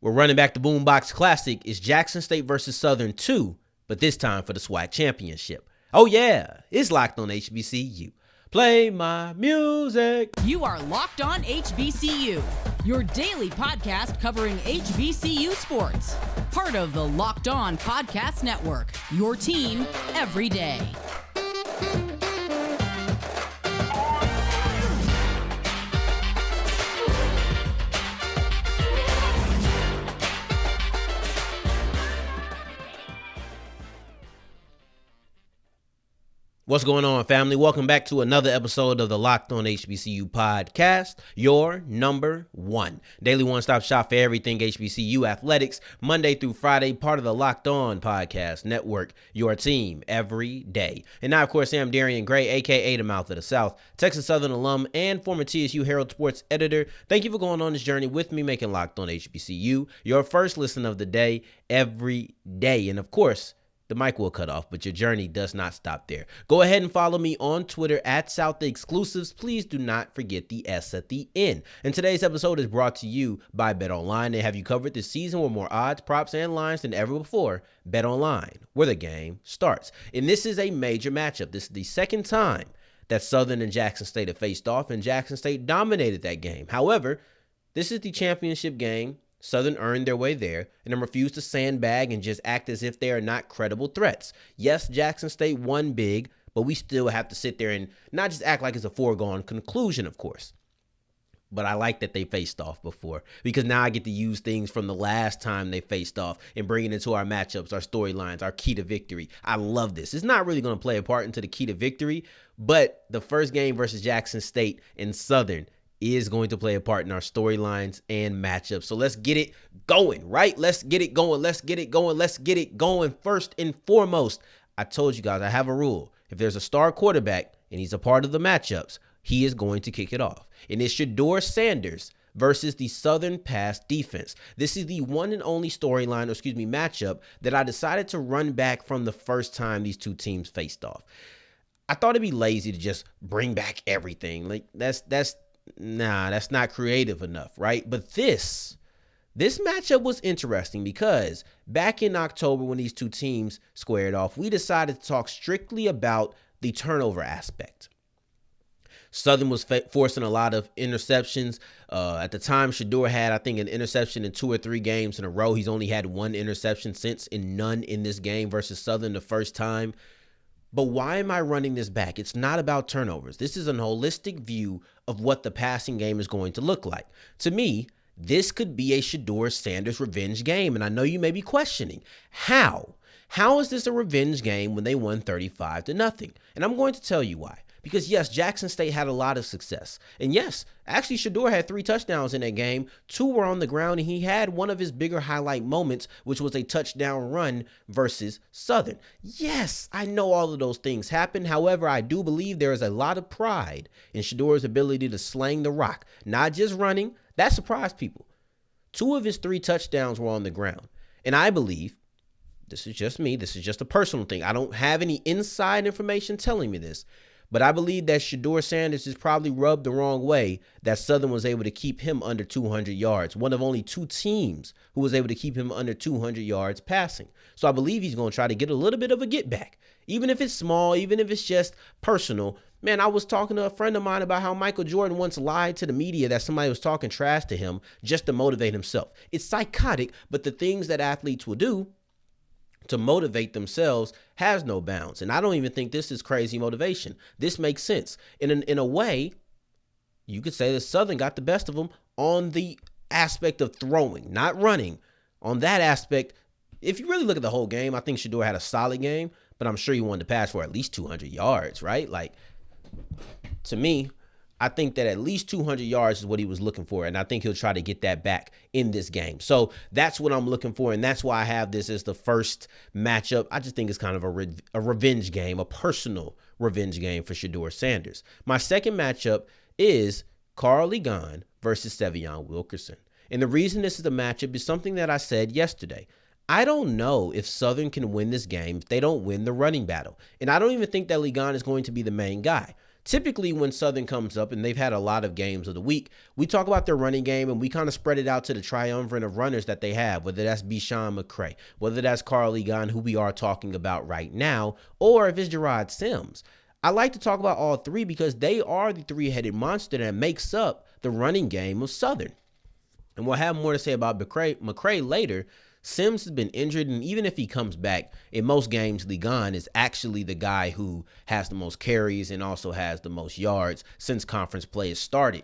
We're running back the Boombox Classic. It's Jackson State versus Southern 2, but this time for the SWAC Championship. Oh yeah, it's Locked on HBCU. Play my music. You are Locked on HBCU, your daily podcast covering HBCU sports. Part of the Locked On Podcast Network, your team every day. What's going on, family? Welcome back to another episode of the Locked on HBCU podcast, your number one daily one-stop shop for everything HBCU athletics, Monday through Friday, part of the Locked On Podcast Network, your team every day. And now, of course, I'm Darian Gray, a.k.a. the Mouth of the South, Texas Southern alum and former TSU Herald Sports editor. Thank you for going on this journey with me, making Locked on HBCU your first listen of the day every day. And, of course, the mic will cut off, but your journey does not stop there. Go ahead and follow me on Twitter at South Exclusives. Please do not forget the S at the end. And today's episode is brought to you by BetOnline. They have you covered this season with more odds, props, and lines than ever before. BetOnline, where the game starts. And this is a major matchup. This is the second time that Southern and Jackson State have faced off, and Jackson State dominated that game. However, this is the championship game. Southern earned their way there and then refused to sandbag and just act as if they are not credible threats. Yes, Jackson State won big, but we still have to sit there and not just act like it's a foregone conclusion, of course. But I like that they faced off before, because now I get to use things from the last time they faced off and bring it into our matchups, our storylines, our key to victory. I love this. It's not really going to play a part into the key to victory, but the first game versus Jackson State and Southern is going to play a part in our storylines and matchups. So let's get it going, right? Let's get it going. Let's get it going. Let's get it going. First and foremost, I told you guys I have a rule. If there's a star quarterback and he's a part of the matchups, he is going to kick it off. And it's Shedeur Sanders versus the Southern pass defense. This is the one and only storyline, matchup that I decided to run back from the first time these two teams faced off. I thought it'd be lazy to just bring back everything. Like that's not creative enough, right? But this matchup was interesting because back in October when these two teams squared off, we decided to talk strictly about the turnover aspect. Southern was forcing a lot of interceptions. At the time, Shedeur had, I think, an interception in 2 or 3 games in a row. He's only had 1 interception since and none in this game versus Southern the first time. But why am I running this back? It's not about turnovers. This is a holistic view of what the passing game is going to look like. To me, this could be a Shedeur Sanders revenge game. And I know you may be questioning, how? How is this a revenge game when they won 35-0? And I'm going to tell you why. Because, yes, Jackson State had a lot of success. And, yes, actually, Shedeur had 3 touchdowns in that game. 2 were on the ground, and he had one of his bigger highlight moments, which was a touchdown run versus Southern. Yes, I know all of those things happened. However, I do believe there is a lot of pride in Shedeur's ability to sling the rock, not just running. That surprised people. 2 of his 3 touchdowns were on the ground. And I believe, this is just me, this is just a personal thing. I don't have any inside information telling me this. But I believe that Shedeur Sanders is probably rubbed the wrong way that Southern was able to keep him under 200 yards. One of only 2 teams who was able to keep him under 200 yards passing. So I believe he's going to try to get a little bit of a get back. Even if it's small, even if it's just personal. Man, I was talking to a friend of mine about how Michael Jordan once lied to the media that somebody was talking trash to him just to motivate himself. It's psychotic, but the things that athletes will do to motivate themselves has no bounds. And I don't even think this is crazy motivation. This makes sense. In a way, you could say that Southern got the best of them on the aspect of throwing, not running. On that aspect, if you really look at the whole game, I think Shedeur had a solid game, but I'm sure he wanted to pass for at least 200 yards, right? Like, to me, I think that at least 200 yards is what he was looking for, and I think he'll try to get that back in this game. So that's what I'm looking for, and that's why I have this as the first matchup. I just think it's kind of a revenge game, a personal revenge game for Shedeur Sanders. My second matchup is Karl Ligon versus Sy'veon Wilkerson. And the reason this is a matchup is something that I said yesterday. I don't know if Southern can win this game if they don't win the running battle. And I don't even think that Ligon is going to be the main guy. Typically when Southern comes up, and they've had a lot of games of the week, we talk about their running game and we kind of spread it out to the triumvirate of runners that they have, whether that's Besean McCray, whether that's Karl Ligon, who we are talking about right now, or if it's Gerard Sims. I like to talk about all three because they are the three-headed monster that makes up the running game of Southern. And we'll have more to say about McRae later. Sims has been injured, and even if he comes back, in most games, Ligon is actually the guy who has the most carries and also has the most yards since conference play has started.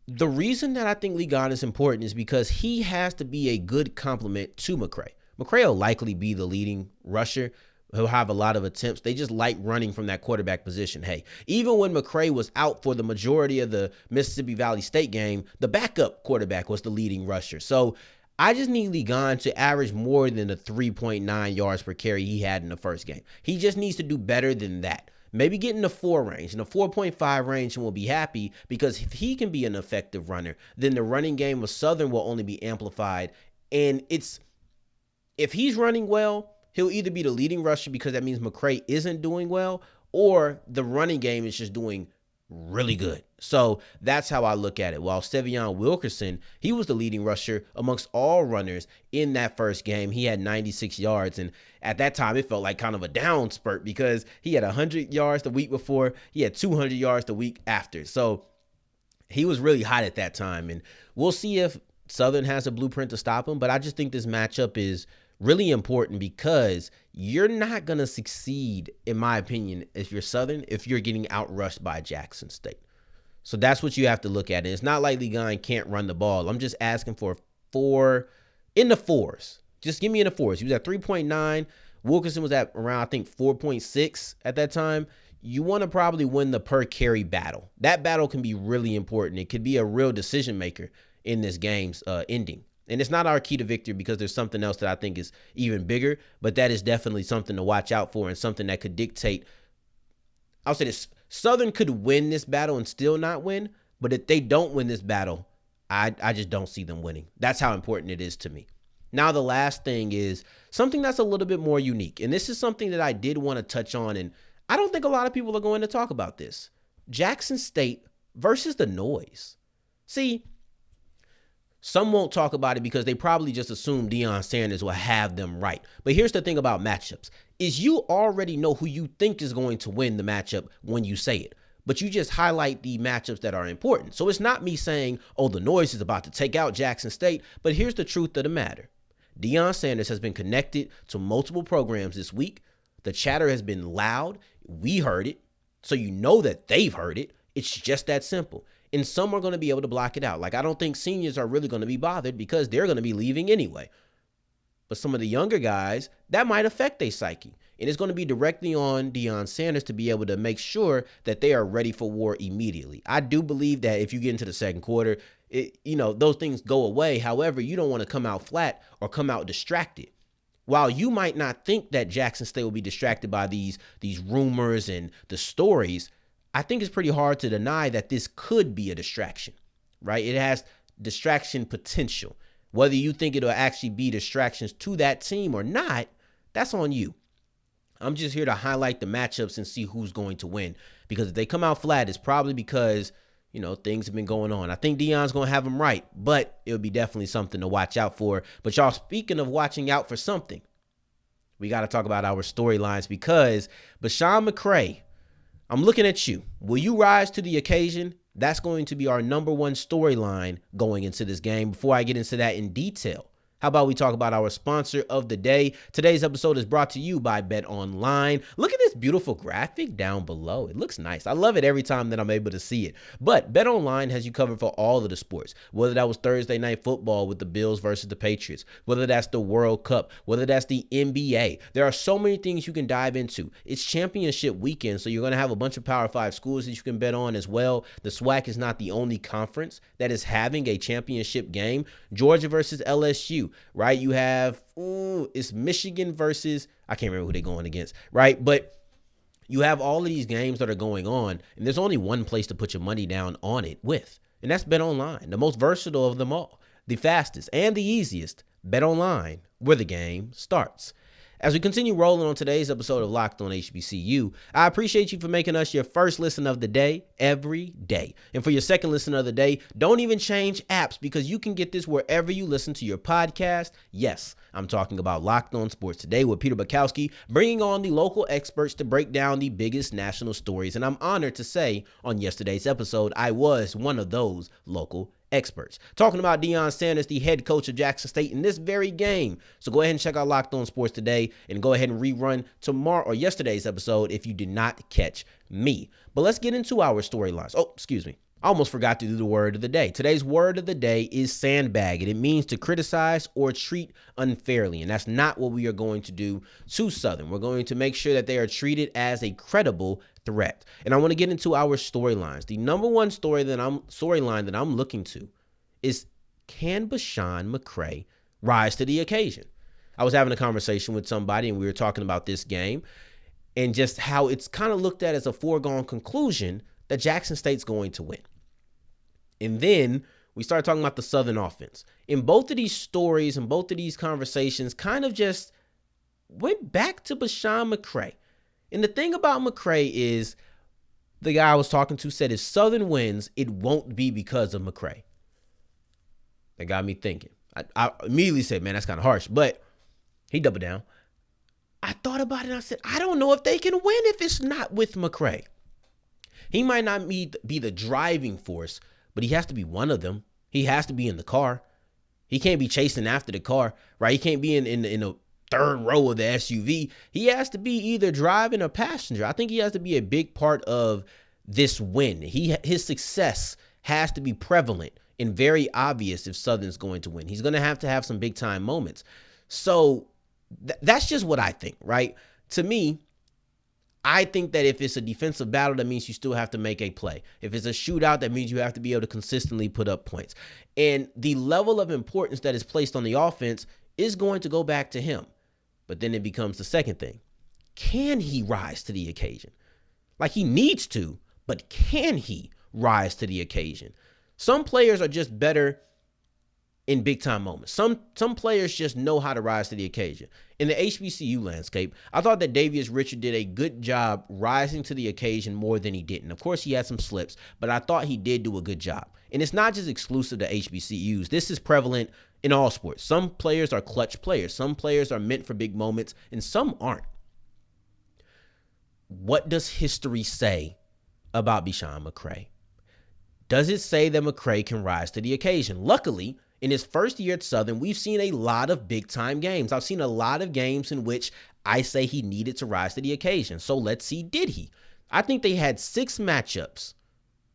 The reason that I think Ligon is important is because he has to be a good complement to McRae. McRae will likely be the leading rusher. He'll have a lot of attempts. They just like running from that quarterback position. Hey, even when McRae was out for the majority of the Mississippi Valley State game, the backup quarterback was the leading rusher. So I just need Ligon to average more than the 3.9 yards per carry he had in the first game. He just needs to do better than that. Maybe get in the 4 range, in the 4.5 range, and we'll be happy, because if he can be an effective runner, then the running game of Southern will only be amplified. And if he's running well, he'll either be the leading rusher because that means McRae isn't doing well, or the running game is just doing really good. So that's how I look at it. While Sy'veon Wilkerson, he was the leading rusher amongst all runners in that first game. He had 96 yards. And at that time, it felt like kind of a down spurt because he had 100 yards the week before. He had 200 yards the week after. So he was really hot at that time. And we'll see if Southern has a blueprint to stop him. But I just think this matchup is really important because you're not going to succeed, in my opinion, if you're Southern, if you're getting outrushed by Jackson State. So that's what you have to look at. And it's not like Ligon can't run the ball. I'm just asking for 4 in the 4s. Just give me in the 4s. He was at 3.9. Wilkerson was at around, I think, 4.6 at that time. You want to probably win the per carry battle. That battle can be really important. It could be a real decision maker in this game's ending. And it's not our key to victory because there's something else that I think is even bigger, but that is definitely something to watch out for and something that could dictate. I'll say this, Southern could win this battle and still not win, but if they don't win this battle, I just don't see them winning. That's how important it is to me. Now, the last thing is something that's a little bit more unique, and this is something that I did want to touch on, and I don't think a lot of people are going to talk about this. Jackson State versus the Noise. See, some won't talk about it because they probably just assume Sy'veon Sanders will have them right. But here's the thing about matchups, is you already know who you think is going to win the matchup when you say it. But you just highlight the matchups that are important. So it's not me saying, oh, the Noise is about to take out Jackson State. But here's the truth of the matter. Sy'veon Sanders has been connected to multiple programs this week. The chatter has been loud. We heard it. So you know that they've heard it. It's just that simple. And some are going to be able to block it out. Like, I don't think seniors are really going to be bothered because they're going to be leaving anyway. But some of the younger guys, that might affect their psyche. And it's going to be directly on Sy'veon Sanders to be able to make sure that they are ready for war immediately. I do believe that if you get into the second quarter, those things go away. However, you don't want to come out flat or come out distracted. While you might not think that Jackson State will be distracted by these rumors and the stories, I think it's pretty hard to deny that this could be a distraction, right? It has distraction potential. Whether you think it'll actually be distractions to that team or not, that's on you. I'm just here to highlight the matchups and see who's going to win. Because if they come out flat, it's probably because, things have been going on. I think Deion's going to have them right, but it'll be definitely something to watch out for. But y'all, speaking of watching out for something, we got to talk about our storylines because Besean McCray, I'm looking at you. Will you rise to the occasion? That's going to be our number one storyline going into this game. Before I get into that in detail, how about we talk about our sponsor of the day? Today's episode is brought to you by BetOnline. Look at this beautiful graphic down below. It looks nice. I love it every time that I'm able to see it. But BetOnline has you covered for all of the sports, whether that was Thursday night football with the Bills versus the Patriots, whether that's the World Cup, whether that's the NBA. There are so many things you can dive into. It's championship weekend, so you're going to have a bunch of Power 5 schools that you can bet on as well. The SWAC is not the only conference that is having a championship game. Georgia versus LSU. Right, you have it's Michigan versus, I can't remember who they're going against, right? But you have all of these games that are going on, and there's only one place to put your money down on it with, and that's BetOnline, the most versatile of them all, the fastest and the easiest. BetOnline, where the game starts. As we continue rolling on today's episode of Locked On HBCU, I appreciate you for making us your first listen of the day every day. And for your second listen of the day, don't even change apps because you can get this wherever you listen to your podcast. Yes, I'm talking about Locked On Sports Today with Peter Bukowski, bringing on the local experts to break down the biggest national stories. And I'm honored to say on yesterday's episode, I was one of those local experts. Talking about Sy'veon Sanders, the head coach of Jackson State in this very game. So go ahead and check out Locked On Sports Today and go ahead and rerun tomorrow or yesterday's episode if you did not catch me. But let's get into our storylines. Oh, excuse me. I almost forgot to do the word of the day. Today's word of the day is sandbag, and it means to criticize or treat unfairly. And that's not what we are going to do to Southern. We're going to make sure that they are treated as a credible threat. And I want to get into our storylines. The number one storyline that I'm looking to is, can Besean McCray rise to the occasion? I was having a conversation with somebody and we were talking about this game and just how it's kind of looked at as a foregone conclusion that Jackson State's going to win. And then we started talking about the Southern offense. In both of these stories and both of these conversations kind of just went back to Besean McCray. And the thing about McRae is the guy I was talking to said if Southern wins, it won't be because of McRae. That got me thinking. I immediately said, man, that's kind of harsh. But he doubled down. I thought about it and I said, I don't know if they can win if it's not with McRae. He might not be the driving force, but he has to be one of them. He has to be in the car. He can't be chasing after the car, right? He can't be in a third row of the SUV. He has to be either driving or passenger. I think he has to be a big part of this win. His success has to be prevalent and very obvious if Southern's going to win. He's going to have some big time moments. So that's just what I think, right? To me, I think that if it's a defensive battle, that means you still have to make a play. If it's a shootout, that means you have to be able to consistently put up points. And the level of importance that is placed on the offense is going to go back to him. But then it becomes the second thing. Can he rise to the occasion? Like, he needs to, but can he rise to the occasion? Some players are just better in big time moments. Some players just know how to rise to the occasion. In the HBCU landscape, I thought that Davius Richard did a good job rising to the occasion more than he didn't. Of course, he had some slips, but I thought he did do a good job. And it's not just exclusive to HBCUs. This is prevalent in all sports. Some players are clutch players. Some players are meant for big moments, and some aren't. What does history say about Besean McCray? Does it say that McRae can rise to the occasion? Luckily, in his first year at Southern, we've seen a lot of big-time games. I've seen a lot of games in which I say he needed to rise to the occasion. So let's see, did he? I think they had 6 matchups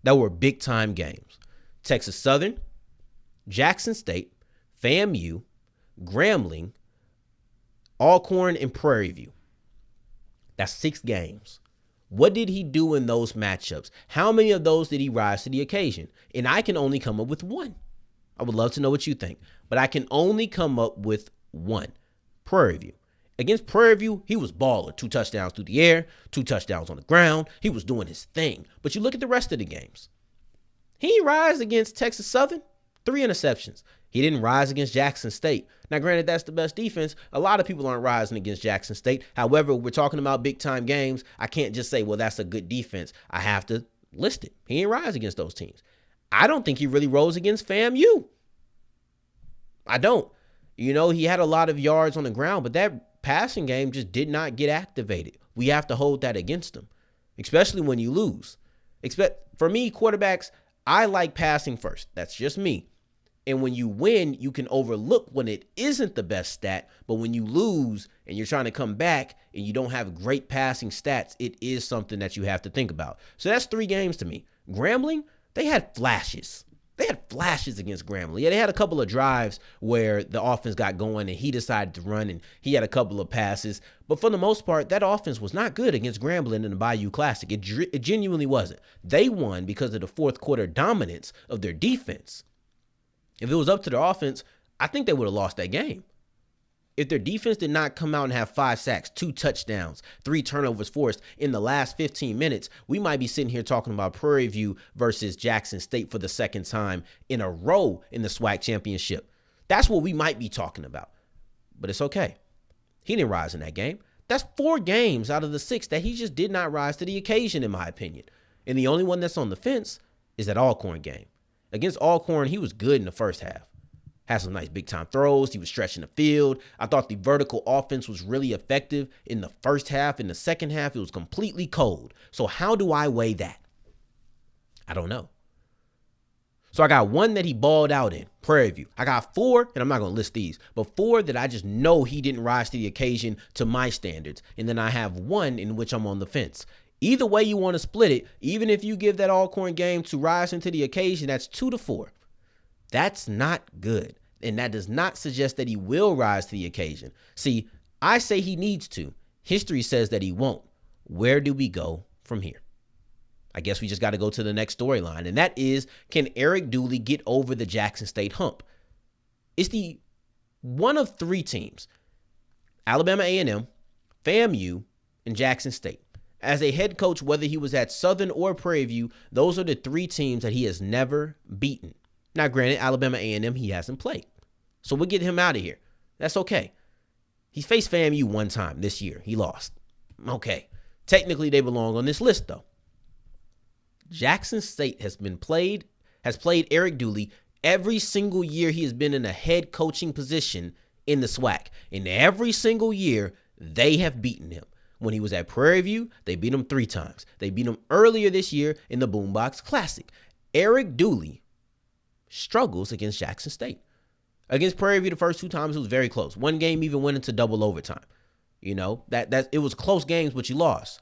that were big-time games. Texas Southern, Jackson State, FAMU, Grambling, Alcorn, and Prairie View. That's 6 games. What did he do in those matchups? How many of those did he rise to the occasion? And I can only come up with 1. I would love to know what you think, but I can only come up with 1. Prairie View. Against Prairie View, he was baller. 2 touchdowns through the air, 2 touchdowns on the ground. He was doing his thing. But you look at the rest of the games. He rise against Texas Southern, 3 interceptions. He didn't rise against Jackson State. Now, granted, that's the best defense. A lot of people aren't rising against Jackson State. However, we're talking about big-time games. I can't just say, well, that's a good defense. I have to list it. He ain't rise against those teams. I don't think he really rose against FAMU. I don't. You know, he had a lot of yards on the ground, but that passing game just did not get activated. We have to hold that against him, especially when you lose. For me, quarterbacks, I like passing first. That's just me. And when you win, you can overlook when it isn't the best stat. But when you lose and you're trying to come back and you don't have great passing stats, it is something that you have to think about. So that's 3 games to me. Grambling, they had flashes. They had flashes against Grambling. Yeah, they had a couple of drives where the offense got going and he decided to run and he had a couple of passes. But for the most part, that offense was not good against Grambling in the Bayou Classic. It genuinely wasn't. They won because of the fourth quarter dominance of their defense. If it was up to their offense, I think they would have lost that game. If their defense did not come out and have 5 sacks, 2 touchdowns, 3 turnovers forced in the last 15 minutes, we might be sitting here talking about Prairie View versus Jackson State for the second time in a row in the SWAC Championship. That's what we might be talking about. But it's okay. He didn't rise in that game. That's 4 games out of the 6 that he just did not rise to the occasion, in my opinion. And the only one that's on the fence is that Alcorn game. Against Alcorn, he was good in the first half. Had some nice big-time throws. He was stretching the field. I thought the vertical offense was really effective in the first half. In the second half, it was completely cold. So how do I weigh that? I don't know. So I got 1 that he balled out in, Prairie View. I got 4, and I'm not going to list these, but 4 that I just know he didn't rise to the occasion to my standards. And then I have 1 in which I'm on the fence. Either way you want to split it, even if you give that Alcorn game to rise into the occasion, that's 2-4. That's not good. And that does not suggest that he will rise to the occasion. See, I say he needs to. History says that he won't. Where do we go from here? I guess we just got to go to the next storyline, and that is, can Eric Dooley get over the Jackson State hump? It's the one of 3 teams, Alabama A&M, FAMU, and Jackson State. As a head coach, whether he was at Southern or Prairie View, those are the 3 teams that he has never beaten. Now, granted, Alabama A&M, he hasn't played. So we'll get him out of here. That's okay. He faced FAMU 1 time this year. He lost. Okay. Technically, they belong on this list, though. Jackson State has played Eric Dooley every single year he has been in a head coaching position in the SWAC. And every single year, they have beaten him. When he was at Prairie View, they beat him 3 times. They beat him earlier this year in the Boombox Classic. Eric Dooley struggles against Jackson State. Against Prairie View, the first 2 times, it was very close. One game even went into double overtime. You know, that it was close games, but you lost.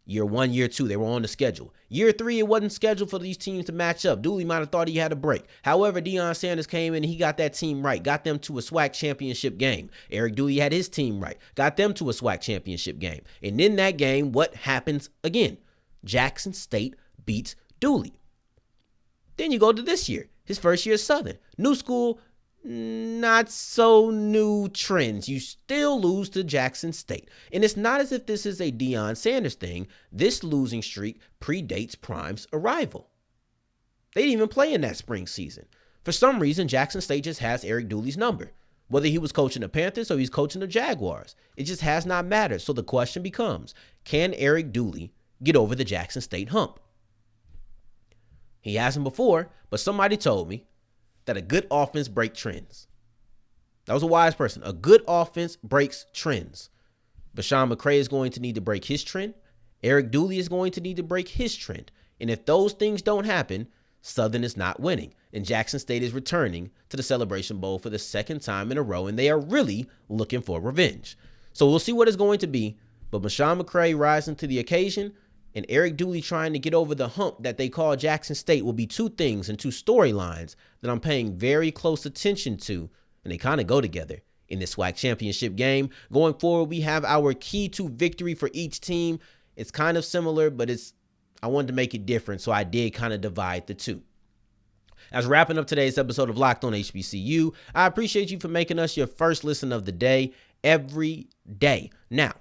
Year 1, year 2, they were on the schedule. Year 3, it wasn't scheduled for these teams to match up. Dooley might have thought he had a break. However, Sy'veon Sanders came in and he got that team right, got them to a SWAC championship game. Eric Dooley had his team right, got them to a SWAC championship game. And in that game, what happens again? Jackson State beats Dooley. Then you go to this year, his first year at Southern. New school, not so new trends. You still lose to Jackson State. And it's not as if this is a Sy'veon Sanders thing. This losing streak predates Prime's arrival. They didn't even play in that spring season. For some reason, Jackson State just has Eric Dooley's number. Whether he was coaching the Panthers or he's coaching the Jaguars, it just has not mattered. So the question becomes, can Eric Dooley get over the Jackson State hump? He hasn't before, but somebody told me that a good offense breaks trends. That was a wise person. A good offense breaks trends. Besean McCray is going to need to break his trend. Eric Dooley is going to need to break his trend. And if those things don't happen, Southern is not winning. And Jackson State is returning to the Celebration Bowl for the 2nd time in a row. And they are really looking for revenge. So we'll see what it's going to be. But Besean McCray rising to the occasion and Eric Dooley trying to get over the hump that they call Jackson State will be 2 things and 2 storylines that I'm paying very close attention to, and they kind of go together in this SWAC championship game. Going forward, we have our key to victory for each team. It's kind of similar, but I wanted to make it different, so I did kind of divide the 2. As wrapping up today's episode of Locked On HBCU, I appreciate you for making us your first listen of the day every day. Now,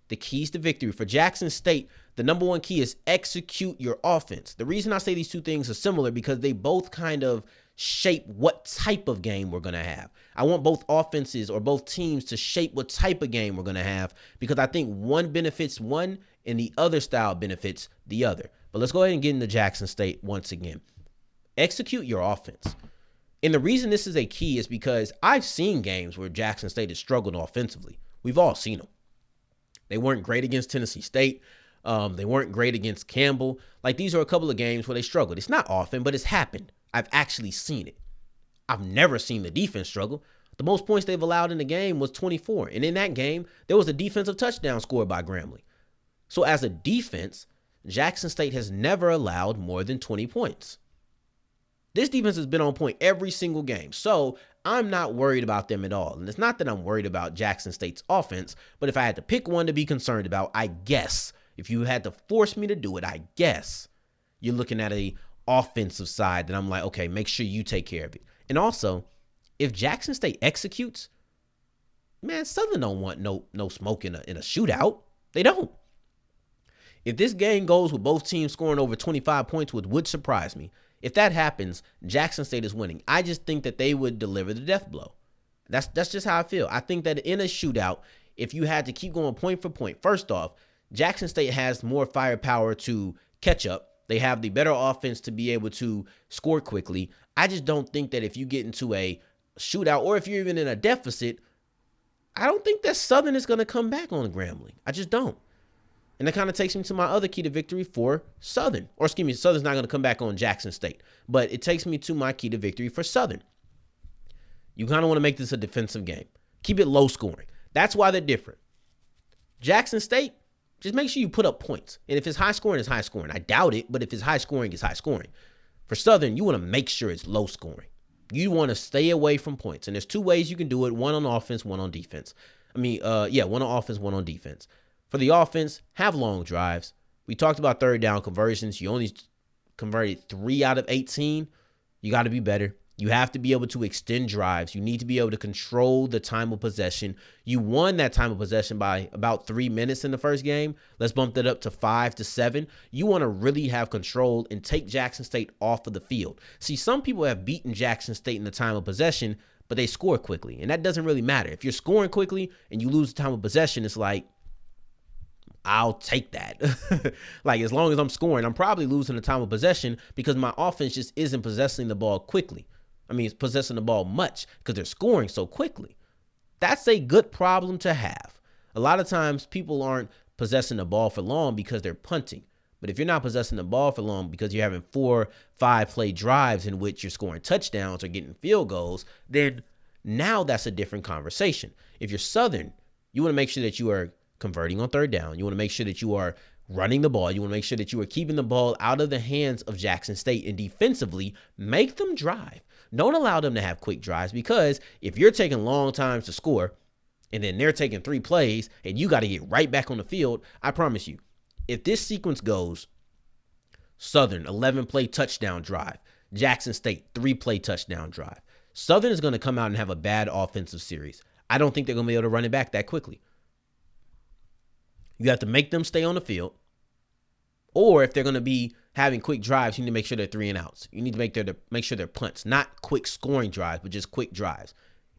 the keys to victory for Jackson State, the number 1 key is execute your offense. The reason I say these 2 things are similar because they both kind of shape what type of game we're going to have. I want both offenses or both teams to shape what type of game we're going to have because I think one benefits one and the other style benefits the other. But let's go ahead and get into Jackson State once again. Execute your offense. And the reason this is a key is because I've seen games where Jackson State has struggled offensively. We've all seen them. They weren't great against Tennessee State. They weren't great against Campbell. Like, these are a couple of games where they struggled. It's not often, but it's happened. I've actually seen it. I've never seen the defense struggle. The most points they've allowed in the game was 24. And in that game, there was a defensive touchdown scored by Grambling. So as a defense, Jackson State has never allowed more than 20 points. This defense has been on point every single game. So I'm not worried about them at all. And it's not that I'm worried about Jackson State's offense, but if I had to pick one to be concerned about, I guess, if you had to force me to do it, I guess you're looking at a offensive side that I'm like, okay, make sure you take care of it. And also, if Jackson State executes, man, Southern don't want no smoke in a shootout. They don't. If this game goes with both teams scoring over 25 points, which would surprise me, if that happens, Jackson State is winning. I just think that they would deliver the death blow. That's just how I feel. I think that in a shootout, if you had to keep going point for point, first off, Jackson State has more firepower to catch up. They have the better offense to be able to score quickly. I just don't think that if you get into a shootout or if you're even in a deficit, I don't think that Southern is going to come back on Grambling. I just don't. And that kind of takes me to my other key to victory for Southern. Or excuse me, Southern's not going to come back on Jackson State. But it takes me to my key to victory for Southern. You kind of want to make this a defensive game. Keep it low scoring. That's why they're different. Jackson State, just make sure you put up points. And if it's high scoring, it's high scoring. I doubt it, but if it's high scoring, it's high scoring. For Southern, you want to make sure it's low scoring. You want to stay away from points. And there's two ways you can do it. One on offense, one on defense. One on offense, one on defense. For the offense, have long drives. We talked about third down conversions. You only converted 3 out of 18. You got to be better. You have to be able to extend drives. You need to be able to control the time of possession. You won that time of possession by about 3 minutes in the first game. Let's bump that up to 5 to 7. You want to really have control and take Jackson State off of the field. See, some people have beaten Jackson State in the time of possession, but they score quickly. And that doesn't really matter. If you're scoring quickly and you lose the time of possession, it's like, I'll take that. Like, as long as I'm scoring, I'm probably losing the time of possession because my offense just isn't possessing the ball quickly. It's possessing the ball much because they're scoring so quickly. That's a good problem to have. A lot of times people aren't possessing the ball for long because they're punting. But if you're not possessing the ball for long because you're having 4-5 play drives in which you're scoring touchdowns or getting field goals, then now that's a different conversation. If you're Southern, you want to make sure that you are converting on third down. You want to make sure that you are running the ball. You want to make sure that you are keeping the ball out of the hands of Jackson State, and defensively, make them drive. Don't allow them to have quick drives, because if you're taking long times to score and then they're taking 3 plays and you got to get right back on the field, I promise you, if this sequence goes Southern 11-play touchdown drive, Jackson State 3-play touchdown drive, Southern is going to come out and have a bad offensive series. I don't think they're going to be able to run it back that quickly. You have to make them stay on the field. Or if they're going to be having quick drives, you need to make sure they're 3 and outs. You need to make sure they're punts, not quick scoring drives, but just quick drives.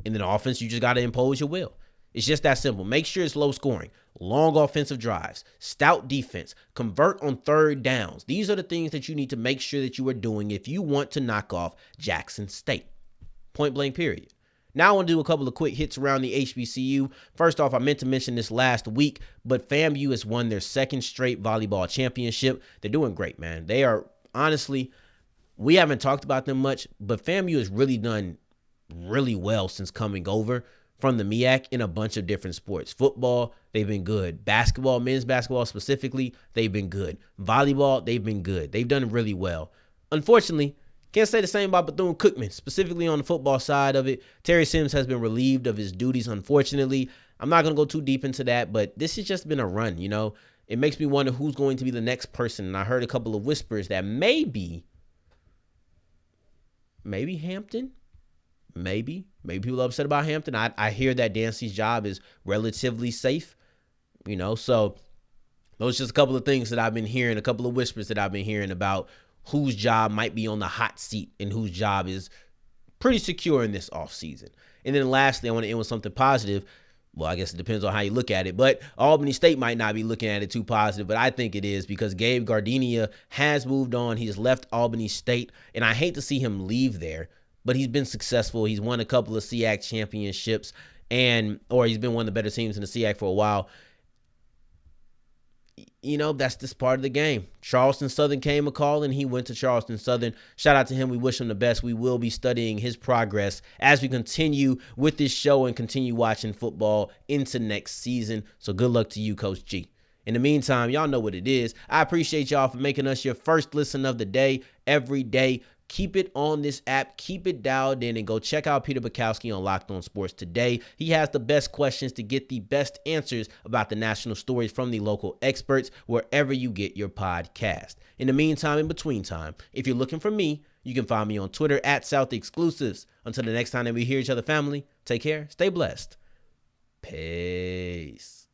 And then the offense, you just got to impose your will. It's just that simple. Make sure it's low scoring, long offensive drives, stout defense, convert on third downs. These are the things that you need to make sure that you are doing if you want to knock off Jackson State. Point blank, period. Now I want to do a couple of quick hits around the HBCU. First off, I meant to mention this last week, but FAMU has won their 2nd straight volleyball championship. They're doing great, man. They are, honestly, we haven't talked about them much, but FAMU has really done really well since coming over from the MEAC in a bunch of different sports. Football, they've been good. Basketball, men's basketball specifically, they've been good. Volleyball, they've been good. They've done really well. Unfortunately, can't say the same about Bethune-Cookman, specifically on the football side of it. Terry Sims has been relieved of his duties, unfortunately. I'm not going to go too deep into that, but this has just been a run, you know. It makes me wonder who's going to be the next person. And I heard a couple of whispers that maybe Hampton. Maybe people are upset about Hampton. I hear that Dancy's job is relatively safe, you know. So those are just a couple of things that I've been hearing, a couple of whispers that I've been hearing about whose job might be on the hot seat and whose job is pretty secure in this offseason. And then lastly, I want to end with something positive. Well, I guess it depends on how you look at it, but Albany State might not be looking at it too positive, but I think it is, because Gabe Gardenia has moved on. He's left Albany State, and I hate to see him leave there, but he's been successful. He's won a couple of SWAC championships, or he's been one of the better teams in the SWAC for a while. You know, that's just part of the game. Charleston Southern came a call, and he went to Charleston Southern. Shout out to him. We wish him the best. We will be studying his progress as we continue with this show and continue watching football into next season. So good luck to you, Coach G. In the meantime, y'all know what it is. I appreciate y'all for making us your first listen of the day every day. Keep it on this app. Keep it dialed in, and go check out Peter Bukowski on Locked On Sports today. He has the best questions to get the best answers about the national stories from the local experts wherever you get your podcast. In the meantime, in between time, if you're looking for me, you can find me on Twitter at South Exclusives. Until the next time that we hear each other, family, take care, stay blessed. Peace.